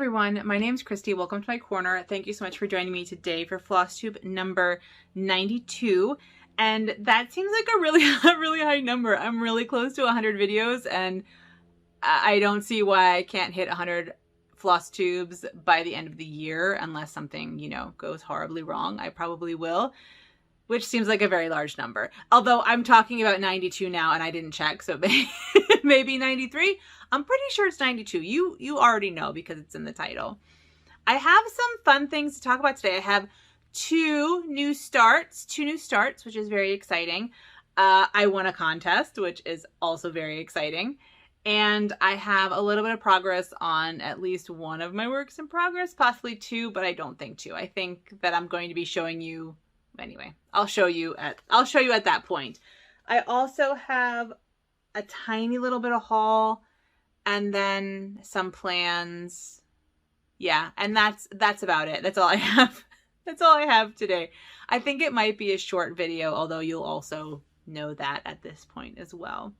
everyone, my name's Christy. Welcome to my corner. Thank you so much for joining me today for Flosstube number 92. And that seems like a really high number. I'm really close to 100 videos and I don't see why I can't hit 100 floss tubes by the end of the year unless something, goes horribly wrong. I probably will, which seems like a very large number. Although I'm talking about 92 now and I didn't check, so maybe 93. I'm pretty sure it's 92. You already know because it's in the title. I have some fun things to talk about today. I have two new starts, which is very exciting. I won a contest, which is also very exciting. And I have a little bit of progress on at least one of my works in progress, possibly two, but I don't think two. I think that I'm going to be showing you, anyway, I'll show you at that point. I also have a tiny little bit of haul and then some plans. Yeah, and that's about it. That's all I have. That's all I have today. I think it might be a short video, although you'll also know that at this point as well.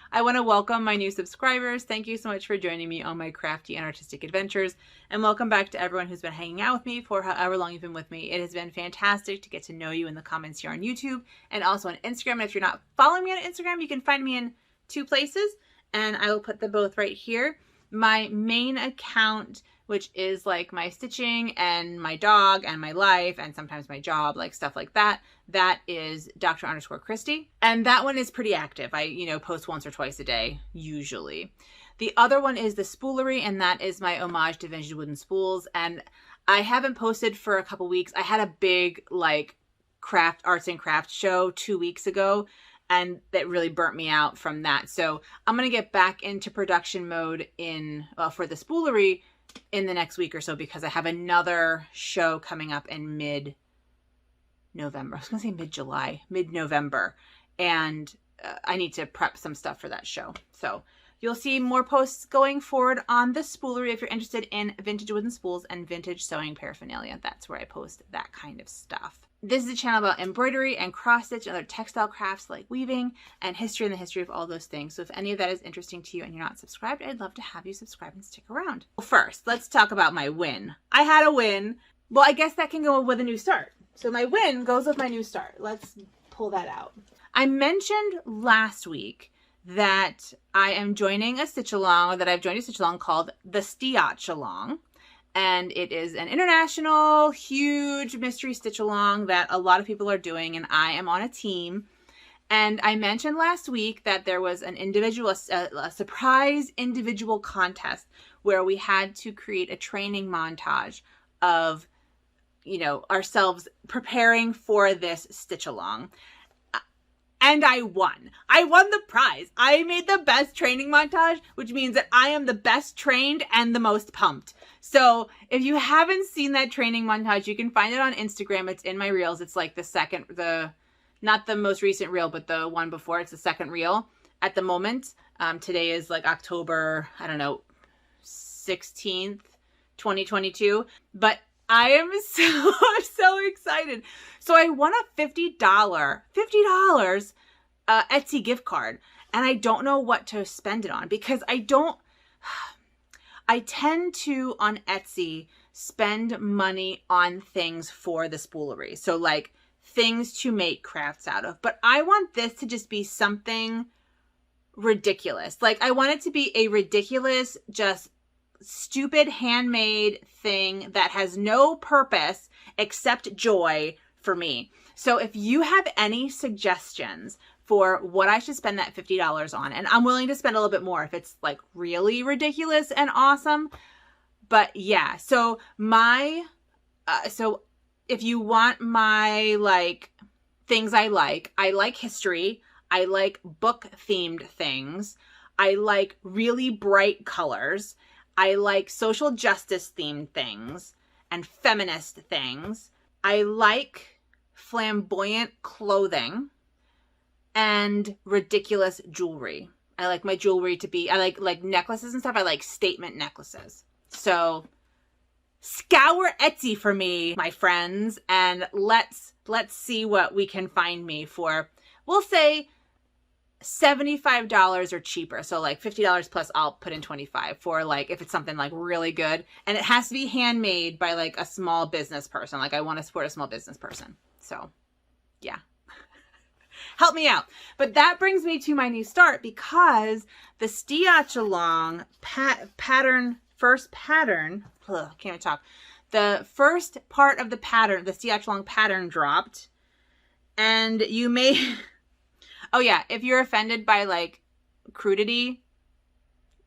I want to welcome my new subscribers. Thank you so much for joining me on my crafty and artistic adventures. And welcome back to everyone who's been hanging out with me for however long you've been with me. It has been fantastic to get to know you in the comments here on YouTube and also on Instagram. And if you're not following me on Instagram, you can find me in two places and I will put them both right here. My main account, which is like my stitching and my dog and my life and sometimes my job, like stuff like that. That is Dr_Christy. And that one is pretty active. I, post once or twice a day, usually. The other one is the Spoolery, and that is my homage to vintage wooden spools. And I haven't posted for a couple weeks. I had a big arts and crafts show 2 weeks ago, and that really burnt me out from that. So I'm going to get back into production mode for the Spoolery in the next week or so because I have another show coming up in mid-November. I was going to say mid-July, mid-November. And I need to prep some stuff for that show. So you'll see more posts going forward on the Spoolery if you're interested in vintage wooden spools and vintage sewing paraphernalia. That's where I post that kind of stuff. This is a channel about embroidery and cross stitch and other textile crafts like weaving and history and the history of all those things. So if any of that is interesting to you and you're not subscribed, I'd love to have you subscribe and stick around. Well, first, let's talk about my win. I had a win. Well, I guess that can go with a new start. So my win goes with my new start. Let's pull that out. I mentioned last week that I am joining a stitch along, or that I've joined a stitch along called the Stiach Along. And it is an international, huge mystery stitch along that a lot of people are doing, and I am on a team. And I mentioned last week that there was an a surprise individual contest where we had to create a training montage of, ourselves preparing for this stitch along. And I won. I won the prize. I made the best training montage, which means that I am the best trained and the most pumped. So if you haven't seen that training montage, you can find it on Instagram. It's in my reels. It's like not the most recent reel, but the one before. It's the second reel at the moment. Today is like October, 16th, 2022. But I am so excited. So I won a $50 Etsy gift card, and I don't know what to spend it on because I tend to, on Etsy, spend money on things for the Spoolery. So like things to make crafts out of. But I want this to just be something ridiculous. Like I want it to be a ridiculous, just stupid handmade thing that has no purpose except joy for me. So if you have any suggestions for what I should spend that $50 on, and I'm willing to spend a little bit more if it's like really ridiculous and awesome. But yeah, so so if you want my things I like history, I like book themed things, I like really bright colors, I like social justice themed things and feminist things. I like flamboyant clothing and ridiculous jewelry. I like my jewelry to be, I like necklaces and stuff. I like statement necklaces. So scour Etsy for me, my friends, and let's see what we can find me for. We'll say $75 or cheaper. So like $50 plus, I'll put in 25 for like, if it's something like really good, and it has to be handmade by like a small business person. Like I want to support a small business person. So yeah, help me out. But that brings me to my new start, because the Stitch Along pattern, first pattern, ugh, can't even talk. The first part of the pattern, the Stitch Along pattern dropped, and you may, oh yeah, if you're offended by like crudity,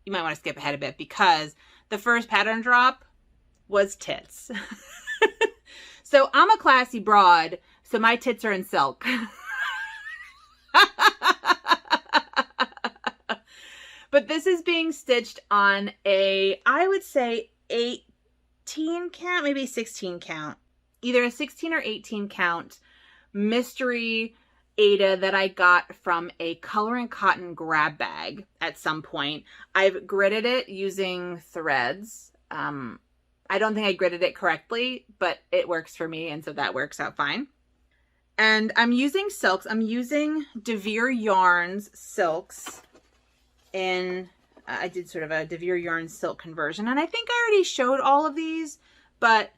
you might want to skip ahead a bit, because the first pattern drop was tits. So I'm a classy broad, so my tits are in silk. But this is being stitched on a, I would say 18 count, maybe 16 count, either a 16 or 18 count mystery Aida that I got from a Color and Cotton grab bag at some point. I've gridded it using threads. I don't think I gridded it correctly, but it works for me, and so that works out fine. And I'm using silks. I'm using DeVere Yarns silks in, I did sort of a DeVere Yarns silk conversion, and I think I already showed all of these, but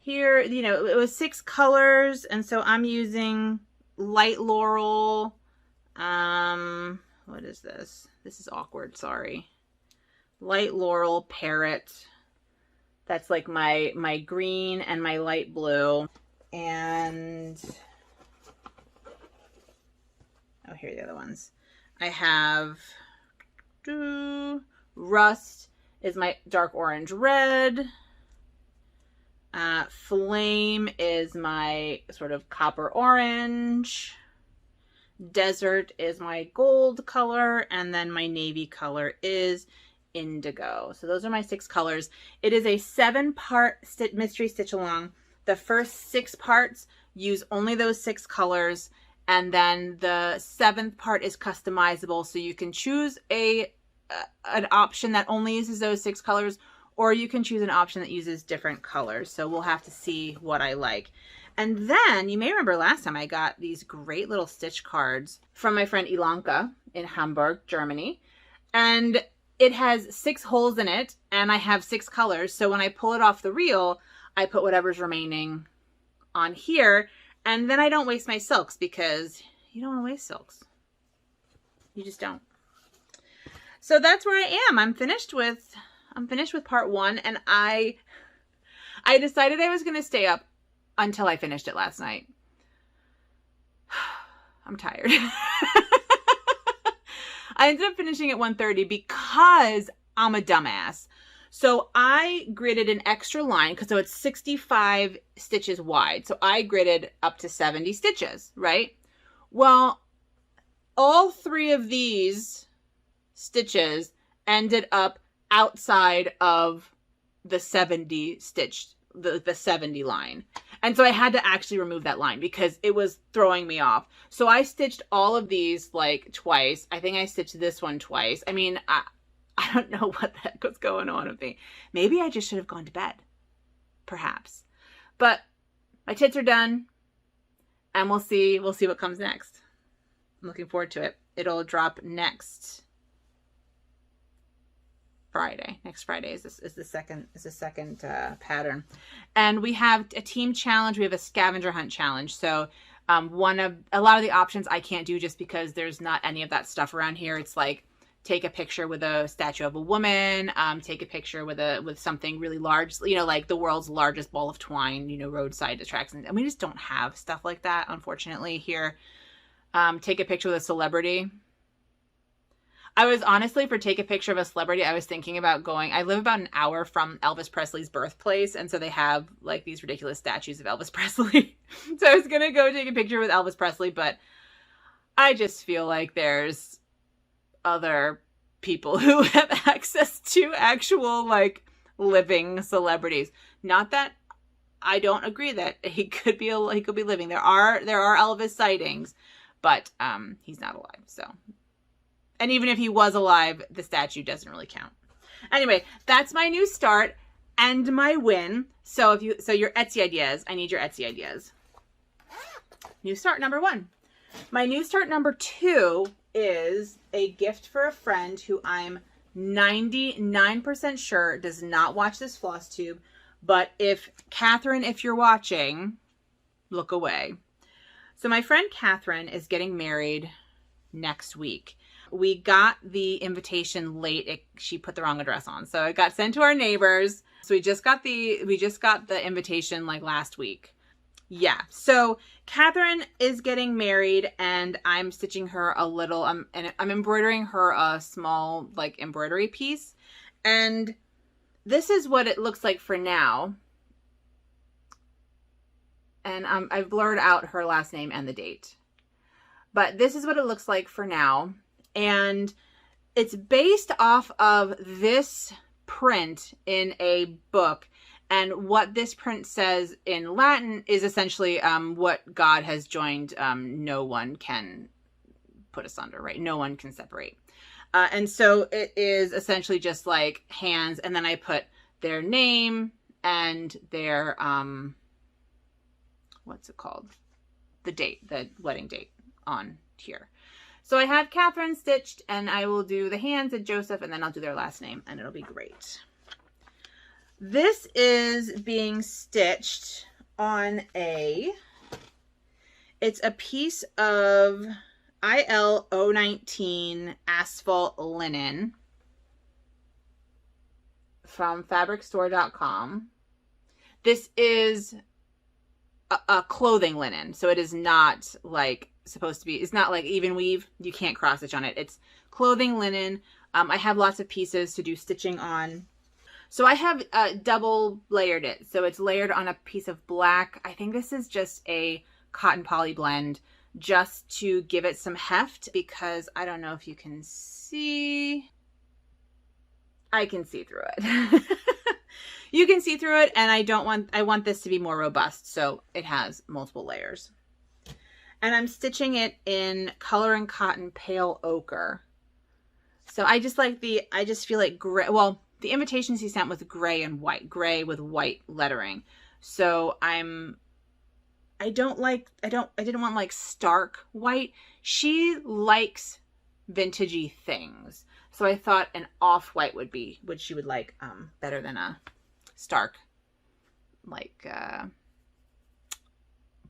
here, you know, it was 6 colors, and so I'm using light laurel, what is this? This is awkward, sorry. Light laurel, parrot. That's like my green and my light blue. And, oh, here are the other ones. I have, Rust is my dark orange red. Flame is my sort of copper orange. Desert is my gold color. And then my navy color is indigo. So those are my 6 colors. It is a 7-part mystery stitch along. The first 6 parts use only those 6 colors. And then the 7th part is customizable. So you can choose an option that only uses those 6 colors, or you can choose an option that uses different colors. So we'll have to see what I like. And then you may remember last time I got these great little stitch cards from my friend Ilanka in Hamburg, Germany. And it has 6 holes in it, and I have 6 colors. So when I pull it off the reel, I put whatever's remaining on here. And then I don't waste my silks, because you don't want to waste silks. You just don't. So that's where I am. I'm finished with part 1, and I decided I was going to stay up until I finished it last night. I'm tired. I ended up finishing at 1:30 because I'm a dumbass. So I gridded an extra line, because so it's 65 stitches wide. So I gridded up to 70 stitches, right? Well, all 3 of these stitches ended up outside of the 70 stitch, the 70 line. And so I had to actually remove that line because it was throwing me off. So I stitched all of these like twice. I think I stitched this one twice. I mean, I don't know what the heck was going on with me. Maybe I just should have gone to bed. Perhaps. But my tits are done, and we'll see what comes next. I'm looking forward to it. It'll drop next Friday. Next Friday is the second pattern. And we have a team challenge. We have a scavenger hunt challenge. So a lot of the options I can't do just because there's not any of that stuff around here. It's like take a picture with a statue of a woman, take a picture with something really large, you know, like the world's largest ball of twine, you know, roadside attractions. And we just don't have stuff like that, unfortunately, here. Take a picture with a celebrity. I was honestly, for take a picture of a celebrity, I was thinking about going, I live about an hour from Elvis Presley's birthplace, and so they have like these ridiculous statues of Elvis Presley. So I was going to go take a picture with Elvis Presley, but I just feel like there's other people who have access to actual like living celebrities. Not that I don't agree that he could be living. There are Elvis sightings, but he's not alive. So, and even if he was alive, the statue doesn't really count. Anyway, that's my new start and my win. So your Etsy ideas, I need your Etsy ideas. New start number 1. My new start number 2 is a gift for a friend who I'm 99% sure does not watch this Flosstube. But if Catherine, if you're watching, look away. So my friend Catherine is getting married next week. We got the invitation late. She put the wrong address on. So it got sent to our neighbors. So we just got the invitation like last week. Yeah. So Catherine is getting married and I'm stitching her a little, and I'm embroidering her a small like embroidery piece. And this is what it looks like for now. And I've blurred out her last name and the date. But this is what it looks like for now. And it's based off of this print in a book. And what this print says in Latin is essentially what God has joined, no one can put asunder, right? No one can separate. And so it is essentially just like hands. And then I put their name and their, what's it called? The date, the wedding date on here. So I have Catherine stitched and I will do the hands and Joseph and then I'll do their last name and it'll be great. This is being stitched on it's a piece of IL 019 asphalt linen from fabricstore.com. This is a clothing linen, so it is not like supposed to be, it's not like even weave, you can't cross stitch on it. It's clothing linen. I have lots of pieces to do stitching on. So I have double layered it. So it's layered on a piece of black. I think this is just a cotton poly blend just to give it some heft because I don't know if you can see. I can see through it. You can see through it and I want this to be more robust. So it has multiple layers. And I'm stitching it in Color and Cotton Pale Ochre. So I just feel like gray. Well, the invitations he sent was gray and white, gray with white lettering. So I didn't want like stark white. She likes vintagey things. So I thought an off-white would be what she would like better than a stark like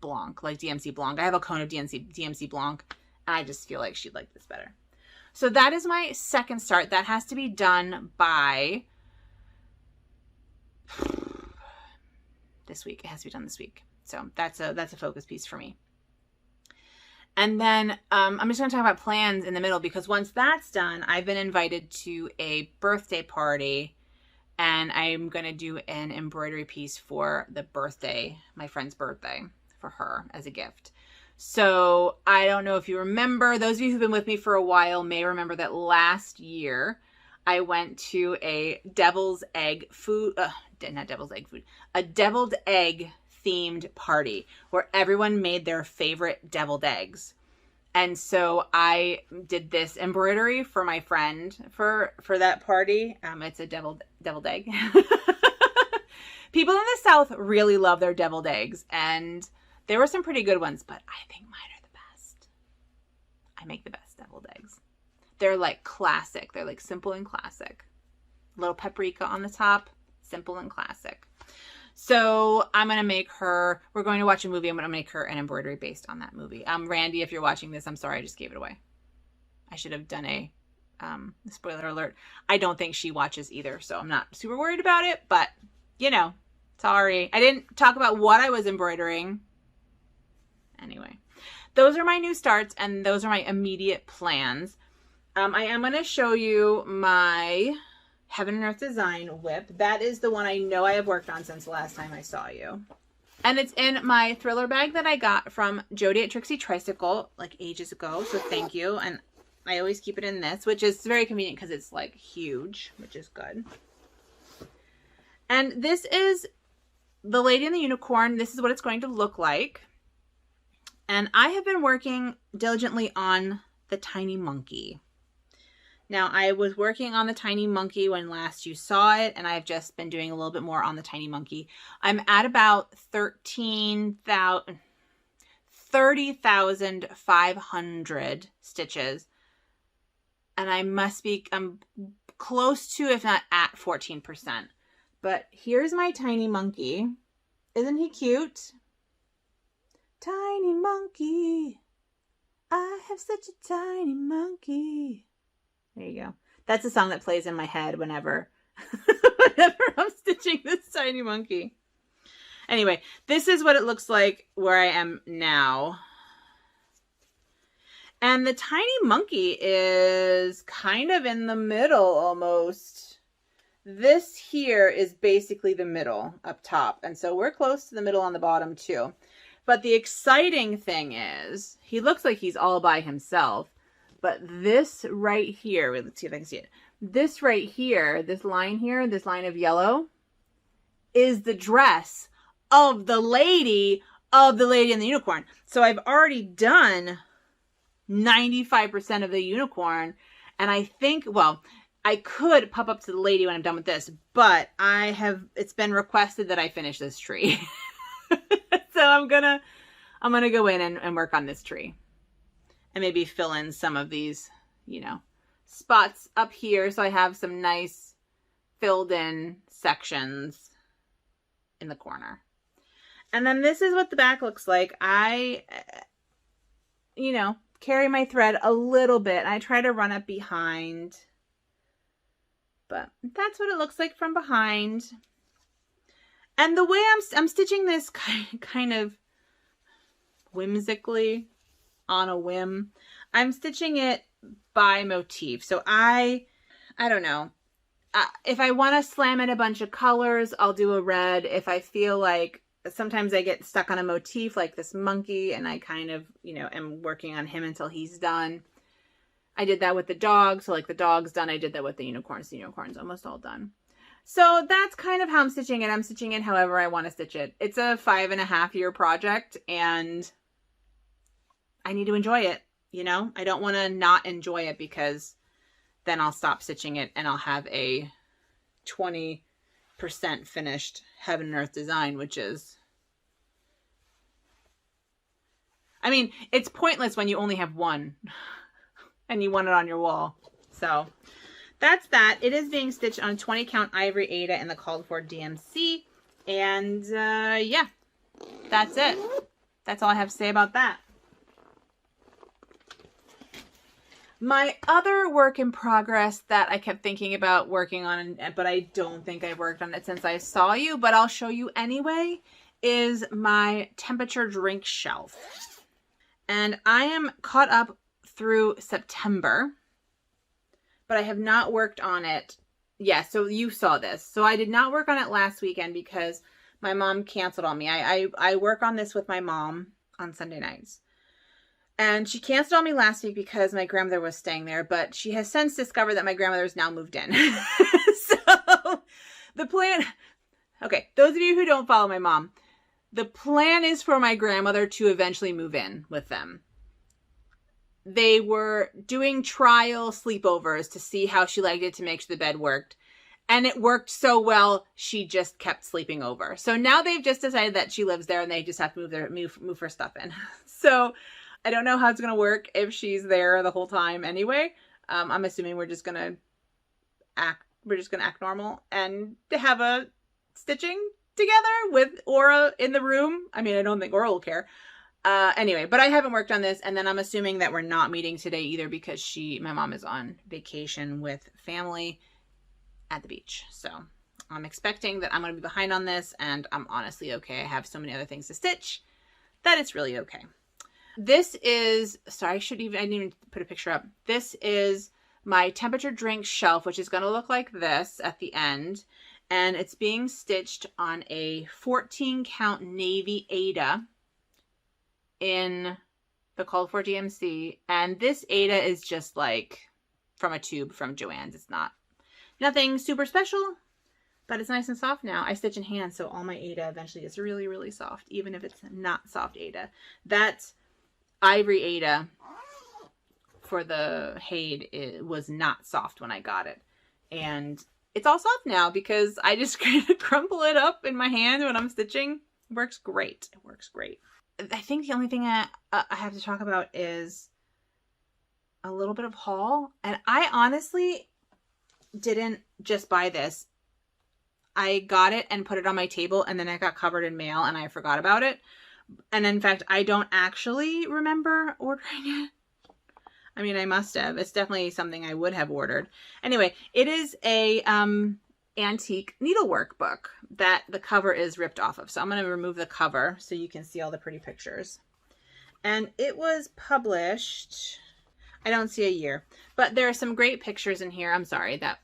Blanc, like DMC Blanc. I have a cone of DMC Blanc and I just feel like she'd like this better. So that is my second start. That has to be done by this week. It has to be done this week. So that's a focus piece for me. And then I'm just going to talk about plans in the middle because once that's done, I've been invited to a birthday party and I'm going to do an embroidery piece for the birthday, my friend's birthday, for her as a gift. So I don't know if you remember, those of you who've been with me for a while may remember that last year I went to a deviled egg themed party where everyone made their favorite deviled eggs. And so I did this embroidery for my friend for that party. It's a deviled egg. People in the South really love their deviled eggs and there were some pretty good ones, but I think mine are the best. I make the best deviled eggs. They're like classic. They're like simple and classic. A little paprika on the top, simple and classic. So I'm going to make her, we're going to watch a movie. I'm going to make her an embroidery based on that movie. Randy, if you're watching this, I'm sorry, I just gave it away. I should have done a spoiler alert. I don't think she watches either, so I'm not super worried about it, but you know, sorry. I didn't talk about what I was embroidering. Anyway, those are my new starts and those are my immediate plans. I am going to show you my Heaven and Earth Design whip. That is the one I know I have worked on since the last time I saw you. And it's in my thriller bag that I got from Jody at Trixie Tricycle like ages ago. So thank you. And I always keep it in this, which is very convenient because it's like huge, which is good. And this is the Lady and the Unicorn. This is what it's going to look like. And I have been working diligently on the Tiny Monkey. Now, I was working on the Tiny Monkey when last you saw it, and I've just been doing a little bit more on the Tiny Monkey. I'm at about 30,500 stitches And I'm close to, if not at 14%. But here's my tiny monkey. Isn't he cute? Tiny monkey. I have such a tiny monkey. There you go. That's a song that plays in my head whenever I'm stitching this tiny monkey. Anyway, this is what it looks like where I am now. And the tiny monkey is kind of in the middle almost. This here is basically the middle up top. And so we're close to the middle on the bottom too. But the exciting thing is, he looks like he's all by himself. But this right here, let's see if I can see it. This right here, this line here, this line of yellow, is the dress of the lady and the unicorn. So I've already done 95% of the unicorn. And I think, well, I could pop up to the lady when I'm done with this, but it's been requested that I finish this tree. So I'm gonna go in and work on this tree. And maybe fill in some of these, you know, spots up here. So I have some nice filled in sections in the corner. And then this is what the back looks like. I, you know, carry my thread a little bit. I try to run up behind. But that's what it looks like from behind. And the way I'm stitching this kind of whimsically, on a whim, I'm stitching it by motif. So I don't know. If I want to slam in a bunch of colors, I'll do a red. If I feel like sometimes I get stuck on a motif like this monkey and I kind of, you know, am working on him until he's done. I did that with the dog. So like the dog's done. I did that with the unicorns. The unicorn's almost all done. So that's kind of how I'm stitching it. I'm stitching it however I want to stitch it. It's a 5.5-year project and I need to enjoy it. You know, I don't want to not enjoy it because then I'll stop stitching it and I'll have a 20% finished heaven and earth design, which is, I mean, it's pointless when you only have one and you want it on your wall. So that's that. It is being stitched on 20 count ivory Aida in the called for DMC. And yeah, that's it. That's all I have to say about that. My other work in progress that I kept thinking about working on, but I don't think I've worked on it since I saw you, but I'll show you anyway, is my temperature drink shelf. And I am caught up through September, but I have not worked on it. Yeah, so you saw this. So I did not work on it last weekend because my mom canceled on me. I work on this with my mom on Sunday nights. And she canceled on me last week because my grandmother was staying there, but she has since discovered that my grandmother has now moved in. So the plan, okay, those of you who don't follow my mom, the plan is for my grandmother to eventually move in with them. They were doing trial sleepovers to see how she liked it to make sure the bed worked. And it worked so well, she just kept sleeping over. So now they've just decided that she lives there and they just have to move her stuff in. So I don't know how it's going to work if she's there the whole time anyway. I'm assuming we're just going to act normal and have a stitching together with Aura in the room. I mean, I don't think Aura will care. Anyway, but I haven't worked on this. And then I'm assuming that we're not meeting today either because my mom is on vacation with family at the beach. So I'm expecting that I'm going to be behind on this and I'm honestly okay. I have so many other things to stitch that it's really okay. This is, sorry, I didn't even put a picture up. This is my temperature drink shelf, which is going to look like this at the end. And it's being stitched on a 14 count navy Aida in the called for DMC. And this Aida is just like from a tube from Joann's. It's nothing super special, but it's nice and soft now. I stitch in hand, so all my Aida eventually gets really, really soft, even if it's not soft Aida. That's ivory Aida for the HAED. It was not soft when I got it. And it's all soft now because I just kind of crumple it up in my hand when I'm stitching. It works great. It works great. I think the only thing I have to talk about is a little bit of haul. And I honestly didn't just buy this. I got it and put it on my table, and then it got covered in mail and I forgot about it. And in fact, I don't actually remember ordering it. I mean, I must have. It's definitely something I would have ordered. Anyway, it is a antique needlework book that the cover is ripped off of. So I'm going to remove the cover so you can see all the pretty pictures. And it was published, I don't see a year, but there are some great pictures in here. I'm sorry that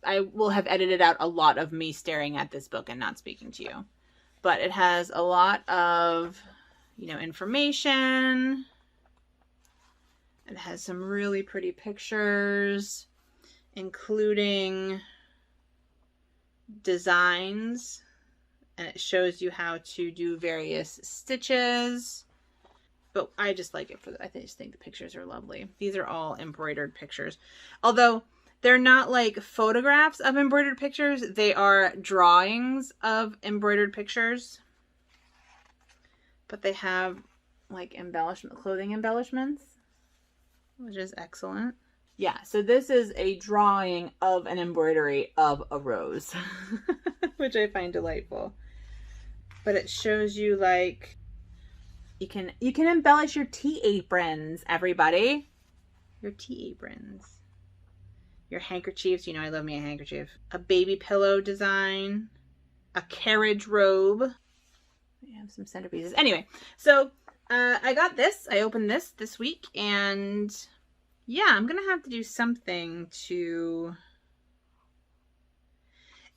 I will have edited out a lot of me staring at this book and not speaking to you. But it has a lot of, you know, information. It has some really pretty pictures, including designs, and it shows you how to do various stitches. But I just like it I just think the pictures are lovely. These are all embroidered pictures, although they're not like photographs of embroidered pictures. They are drawings of embroidered pictures, but they have like clothing embellishments, which is excellent. Yeah, so this is a drawing of an embroidery of a rose, which I find delightful. But it shows you like you can embellish your tea aprons, everybody. Your tea aprons. Your handkerchiefs, you know I love me a handkerchief. A baby pillow design. A carriage robe. We have some centerpieces. Anyway, so I got this. I opened this week, and yeah, I'm gonna have to do something to...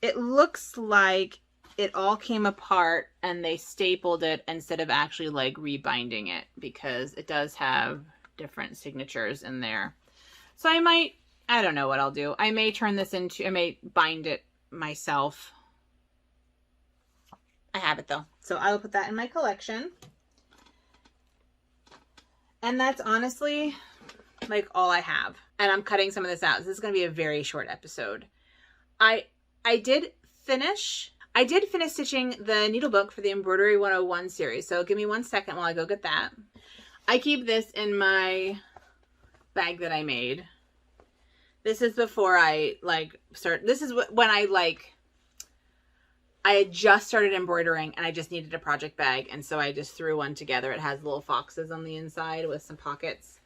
It looks like it all came apart and they stapled it instead of actually like rebinding it, because it does have different signatures in there. So I don't know what I'll do. I may bind it myself. I have it though, so I will put that in my collection. And that's honestly like all I have. And I'm cutting some of this out. This is going to be a very short episode. I did finish stitching the needle book for the Embroidery 101 series. So give me 1 second while I go get that. I keep this in my bag that I made. This is before I this is when I had just started embroidering and I just needed a project bag. And so I just threw one together. It has little foxes on the inside with some pockets.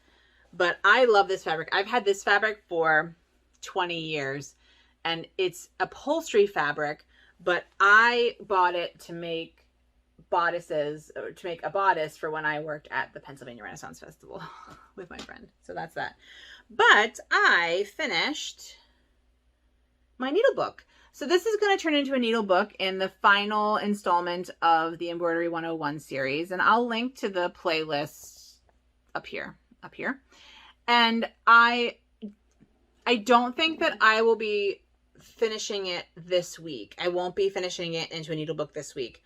But I love this fabric. I've had this fabric for 20 years and it's upholstery fabric, but I bought it to make bodices, or to make a bodice for when I worked at the Pennsylvania Renaissance Festival with my friend. So that's that. But I finished my needle book. So this is going to turn into a needle book in the final installment of the Embroidery 101 series. And I'll link to the playlist up here. And I don't think that I will be finishing it this week. I won't be finishing it into a needle book this week.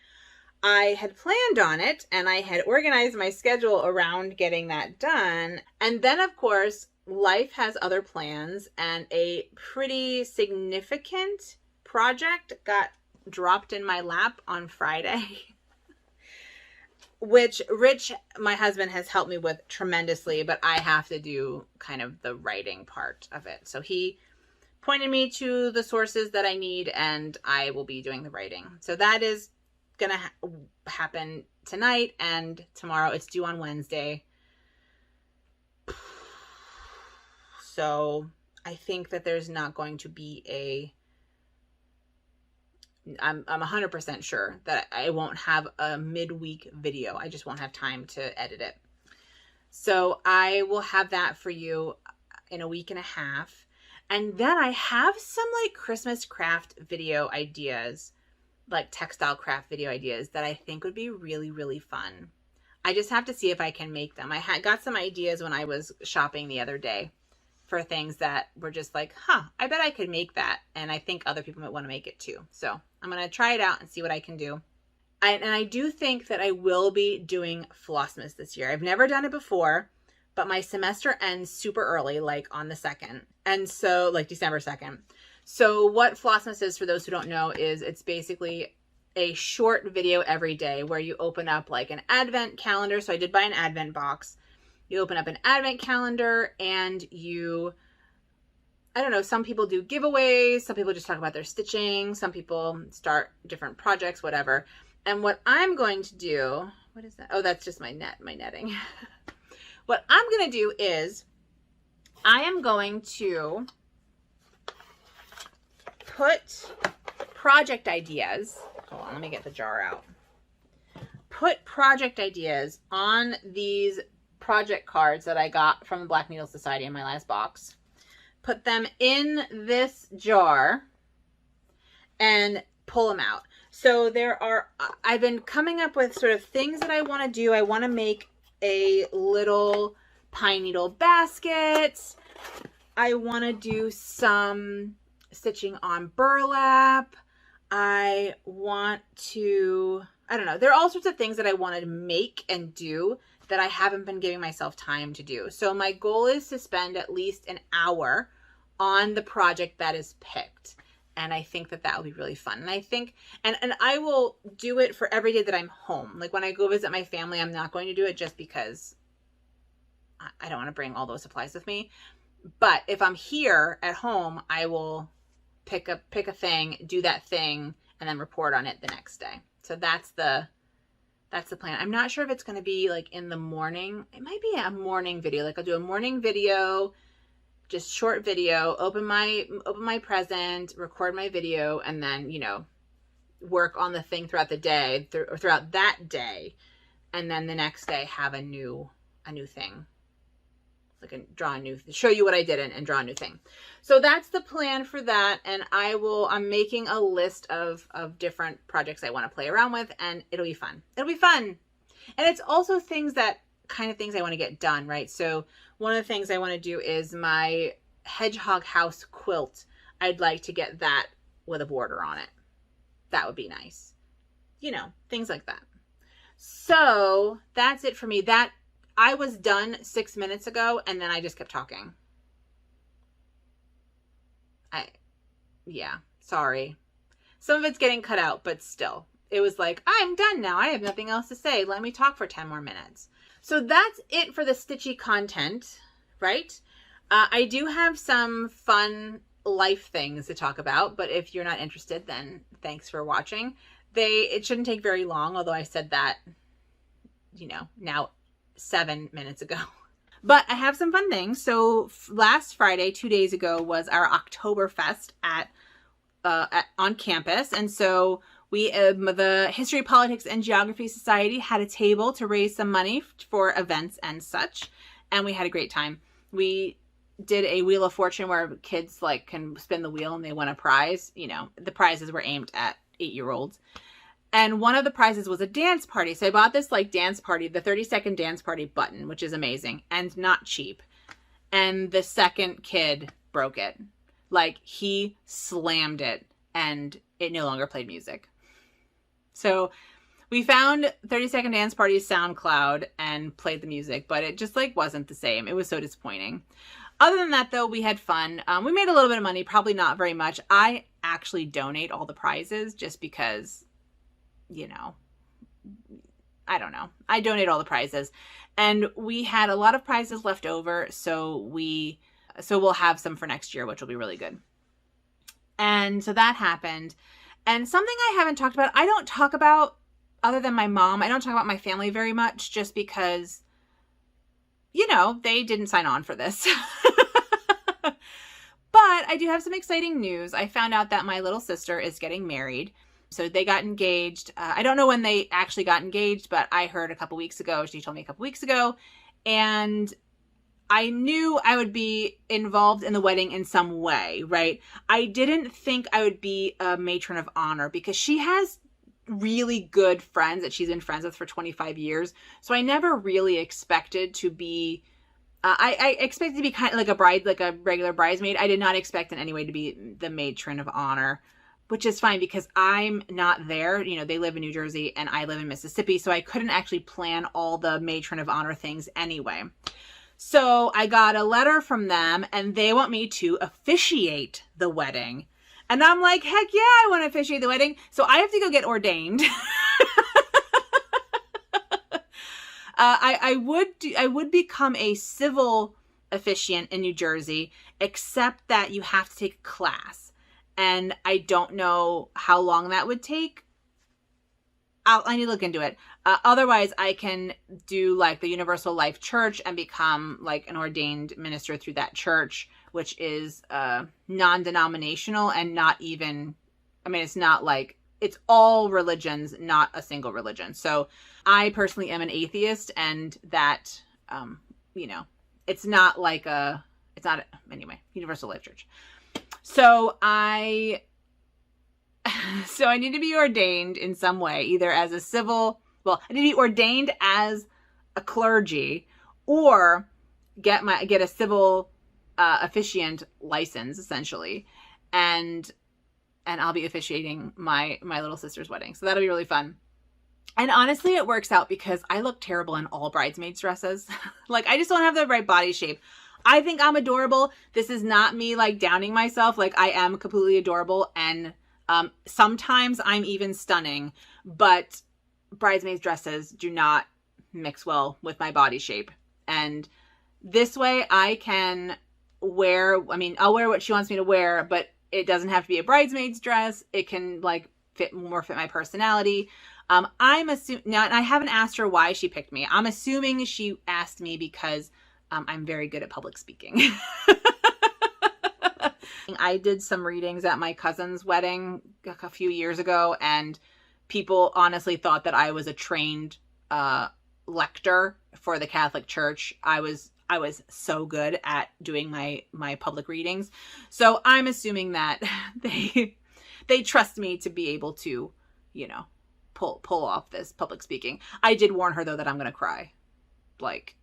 I had planned on it and I had organized my schedule around getting that done. And then of course, life has other plans, and a pretty significant project got dropped in my lap on Friday, which Rich, my husband, has helped me with tremendously, but I have to do kind of the writing part of it. So he pointed me to the sources that I need, and I will be doing the writing. So that is going to happen tonight and tomorrow. It's due on Wednesday. So I think that there's not going to be I'm 100% sure that I won't have a midweek video. I just won't have time to edit it. So I will have that for you in a week and a half. And then I have some like Christmas craft video ideas, like textile craft video ideas that I think would be really, really fun. I just have to see if I can make them. I got some ideas when I was shopping the other day for things that were just like, I bet I could make that. And I think other people might want to make it too. So I'm going to try it out and see what I can do. And I do think that I will be doing Flossmas this year. I've never done it before, but my semester ends super early, like on the 2nd. And so like December 2nd. So what Flossmas is, for those who don't know, is it's basically a short video every day where you open up like an advent calendar. So I did buy an advent box. You open up an advent calendar and you, I don't know, some people do giveaways, some people just talk about their stitching, some people start different projects, whatever. And what I'm going to do, what is that? Oh, that's just my netting. What I'm going to do is I am going to put project ideas. Hold on, let me get the jar out. Put project ideas on these project cards that I got from the Black Needle Society in my last box. Put them in this jar and pull them out. So I've been coming up with sort of things that I want to do. I want to make a little pine needle basket. I want to do some stitching on burlap. I want to, I don't know, there are all sorts of things that I want to make and do that I haven't been giving myself time to do. So my goal is to spend at least an hour on the project that is picked. And I think that that will be really fun. And I think, and I will do it for every day that I'm home. Like when I go visit my family, I'm not going to do it just because I don't want to bring all those supplies with me. But if I'm here at home, I will pick a thing, do that thing, and then report on it the next day. So that's the plan. I'm not sure if it's going to be like in the morning. It might be a morning video. Like I'll do a morning video, just short video, open my present, record my video, and then, you know, work on the thing throughout the day, throughout that day. And then the next day have a new thing. Like show you what I did and draw a new thing. So that's the plan for that. And I'm making a list of different projects I want to play around with, and it'll be fun. It'll be fun. And it's also things I want to get done, right? So one of the things I want to do is my hedgehog house quilt. I'd like to get that with a border on it. That would be nice. You know, things like that. So that's it for me. I was done 6 minutes ago, and then I just kept talking. Yeah, sorry. Some of it's getting cut out, but still. It was like, I'm done now. I have nothing else to say. Let me talk for 10 more minutes. So that's it for the stitchy content, right? I do have some fun life things to talk about, but if you're not interested, then thanks for watching. It shouldn't take very long, although I said that, you know, now 7 minutes ago. But I have some fun things. So last Friday, 2 days ago, was our Oktoberfest on campus. And so the History, Politics, and Geography Society had a table to raise some money for events and such. And we had a great time. We did a Wheel of Fortune where kids like can spin the wheel and they win a prize. You know, the prizes were aimed at 8-year-olds. And one of the prizes was a dance party. So I bought this like dance party, the 30-second dance party button, which is amazing and not cheap. And the second kid broke it. Like he slammed it and it no longer played music. So we found 30-second dance party's SoundCloud and played the music, but it just like wasn't the same. It was so disappointing. Other than that though, we had fun. We made a little bit of money, probably not very much. I actually donate all the prizes just because, you know, I don't know. I donate all the prizes, and we had a lot of prizes left over. So we'll have some for next year, which will be really good. And so that happened. And something I haven't talked about, I don't talk about, other than my mom, I don't talk about my family very much just because, you know, they didn't sign on for this. But I do have some exciting news. I found out that my little sister is getting married. So they got engaged. I don't know when they actually got engaged, but I heard a couple weeks ago. She told me a couple weeks ago. And I knew I would be involved in the wedding in some way, right? I didn't think I would be a matron of honor because she has really good friends that she's been friends with for 25 years. So I never really expected to be, I expected to be kind of like a bride, like a regular bridesmaid. I did not expect in any way to be the matron of honor, which is fine because I'm not there. You know, they live in New Jersey and I live in Mississippi. So I couldn't actually plan all the matron of honor things anyway. So I got a letter from them and they want me to officiate the wedding. And I'm like, heck yeah, I want to officiate the wedding. So I have to go get ordained. I would become a civil officiant in New Jersey, except that you have to take a class. And I don't know how long that would take. I need to look into it. Otherwise, I can do like the Universal Life Church and become like an ordained minister through that church, which is non-denominational and not even, I mean, it's not like, it's all religions, not a single religion. So I personally am an atheist, and that, you know, it's not like anyway, Universal Life Church. So I need to be ordained in some way, either as a civil, I need to be ordained as a clergy, or get a civil officiant license, essentially. And I'll be officiating my little sister's wedding. So that'll be really fun. And honestly, it works out because I look terrible in all bridesmaids dresses. Like, I just don't have the right body shape. I think I'm adorable. This is not me like downing myself. Like, I am completely adorable, and sometimes I'm even stunning, but bridesmaids dresses do not mix well with my body shape. And this way I can wear, I mean, I'll wear what she wants me to wear, but it doesn't have to be a bridesmaid's dress. It can like fit my personality. I'm assuming now, and I haven't asked her why she picked me. I'm assuming she asked me because I'm very good at public speaking. I did some readings at my cousin's wedding a few years ago, and people honestly thought that I was a trained lector for the Catholic Church. I was so good at doing my public readings. So I'm assuming that they trust me to be able to, you know, pull off this public speaking. I did warn her though that I'm going to cry. Like,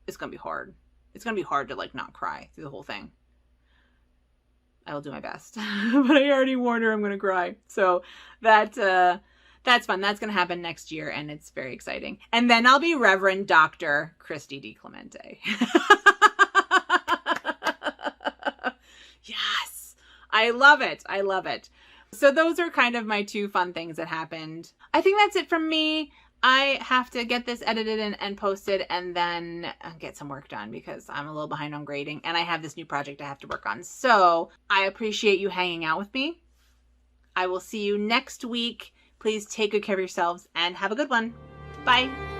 it's going to be hard. It's going to be hard to like not cry through the whole thing. I will do my best. But I already warned her I'm going to cry. So that's fun. That's going to happen next year, and it's very exciting. And then I'll be Reverend Dr. Christy D. Clemente. Yes. I love it. I love it. So those are kind of my two fun things that happened. I think that's it from me. I have to get this edited and posted, and then get some work done because I'm a little behind on grading, and I have this new project I have to work on. So I appreciate you hanging out with me. I will see you next week. Please take good care of yourselves and have a good one. Bye.